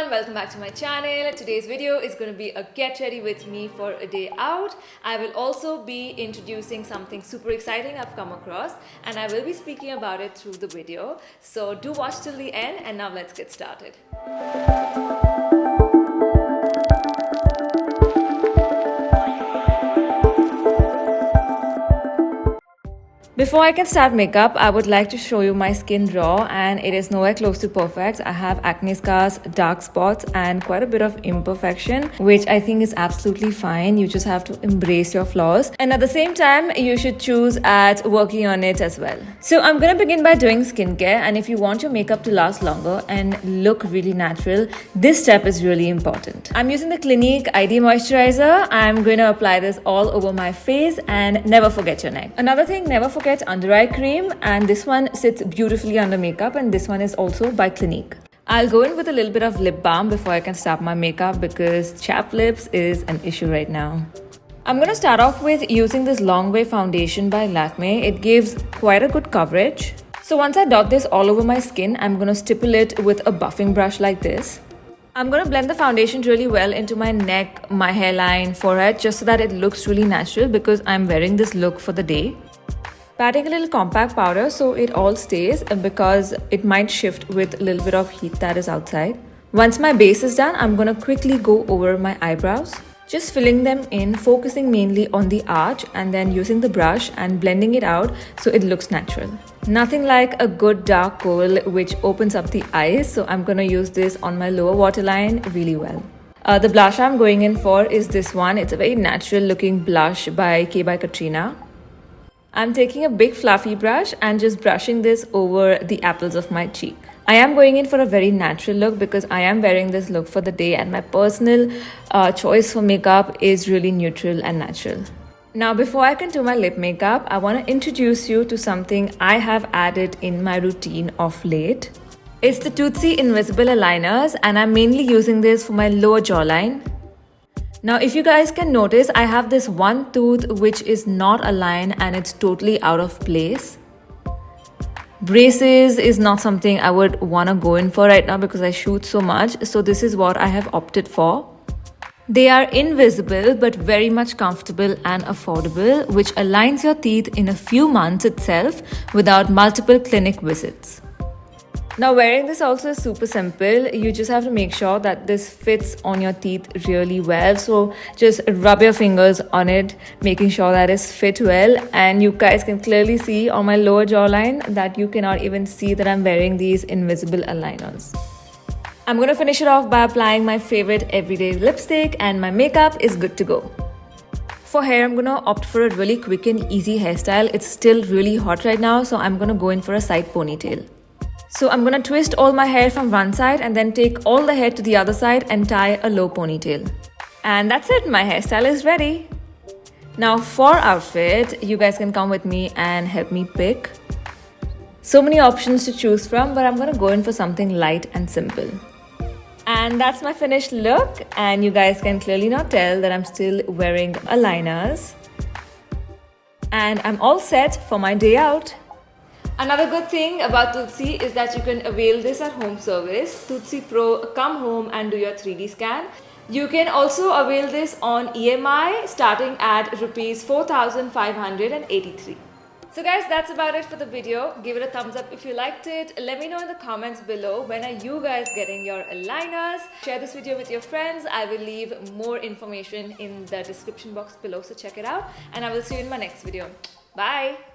everyone, welcome back to my channel. Today's video is going to be a get ready with me for a day out. I will also be introducing something super exciting I've come across and I will be speaking about it through the video. So do watch till the end and now let's get started. Before I can start makeup, I would like to show you my skin raw and it is nowhere close to perfect. I have acne scars, dark spots and quite a bit of imperfection, which I think is absolutely fine. You just have to embrace your flaws and at the same time, you should choose at working on it as well. So I'm gonna begin by doing skincare, and if you want your makeup to last longer and look really natural, this step is really important. I'm using the Clinique ID Moisturizer. I'm going to apply this all over my face and never forget your neck. Another thing, never forget under eye cream, and this one sits beautifully under makeup, and this one is also by Clinique. I'll go in with a little bit of lip balm before I can start my makeup because chapped lips is an issue right now. I'm going to start off with using this Long Way foundation by Lakme. It gives quite a good coverage. So once I dot this all over my skin, I'm going to stipple it with a buffing brush like this. I'm going to blend the foundation really well into my neck, my hairline, forehead, just so that it looks really natural because I'm wearing this look for the day. Patting a little compact powder so it all stays because it might shift with a little bit of heat that is outside. Once my base is done, I'm going to quickly go over my eyebrows. Just filling them in, focusing mainly on the arch and then using the brush and blending it out so it looks natural. Nothing like a good dark kohl which opens up the eyes, so I'm going to use this on my lower waterline really well. The blush I'm going in for is this one. It's a very natural looking blush by K by Katrina. I'm taking a big fluffy brush and just brushing this over the apples of my cheek. I am going in for a very natural look because I am wearing this look for the day and my personal choice for makeup is really neutral and natural. Now before I can do my lip makeup, I want to introduce you to something I have added in my routine of late. It's the Toothsi Invisible Aligners and I'm mainly using this for my lower jawline. Now if you guys can notice, I have this one tooth which is not aligned and it's totally out of place. Braces is not something I would want to go in for right now because I shoot so much, so this is what I have opted for. They are invisible but very much comfortable and affordable, which aligns your teeth in a few months itself without multiple clinic visits. Now wearing this also is super simple. You just have to make sure that this fits on your teeth really well. So just rub your fingers on it, making sure that it's fit well. And you guys can clearly see on my lower jawline that you cannot even see that I'm wearing these invisible aligners. I'm going to finish it off by applying my favorite everyday lipstick and my makeup is good to go. For hair, I'm going to opt for a really quick and easy hairstyle. It's still really hot right now, so I'm going to go in for a side ponytail. So I'm going to twist all my hair from one side and then take all the hair to the other side and tie a low ponytail. And that's it, my hairstyle is ready. Now for outfit, you guys can come with me and help me pick. So many options to choose from, but I'm going to go in for something light and simple. And that's my finished look, and you guys can clearly not tell that I'm still wearing aligners. And I'm all set for my day out. Another good thing about Toothsi is that you can avail this at home service. Toothsi Pro come home and do your 3D scan. You can also avail this on EMI starting at Rs 4,583. So guys, that's about it for the video. Give it a thumbs up if you liked it. Let me know in the comments below, when are you guys getting your aligners? Share this video with your friends. I will leave more information in the description box below, so check it out. And I will see you in my next video. Bye!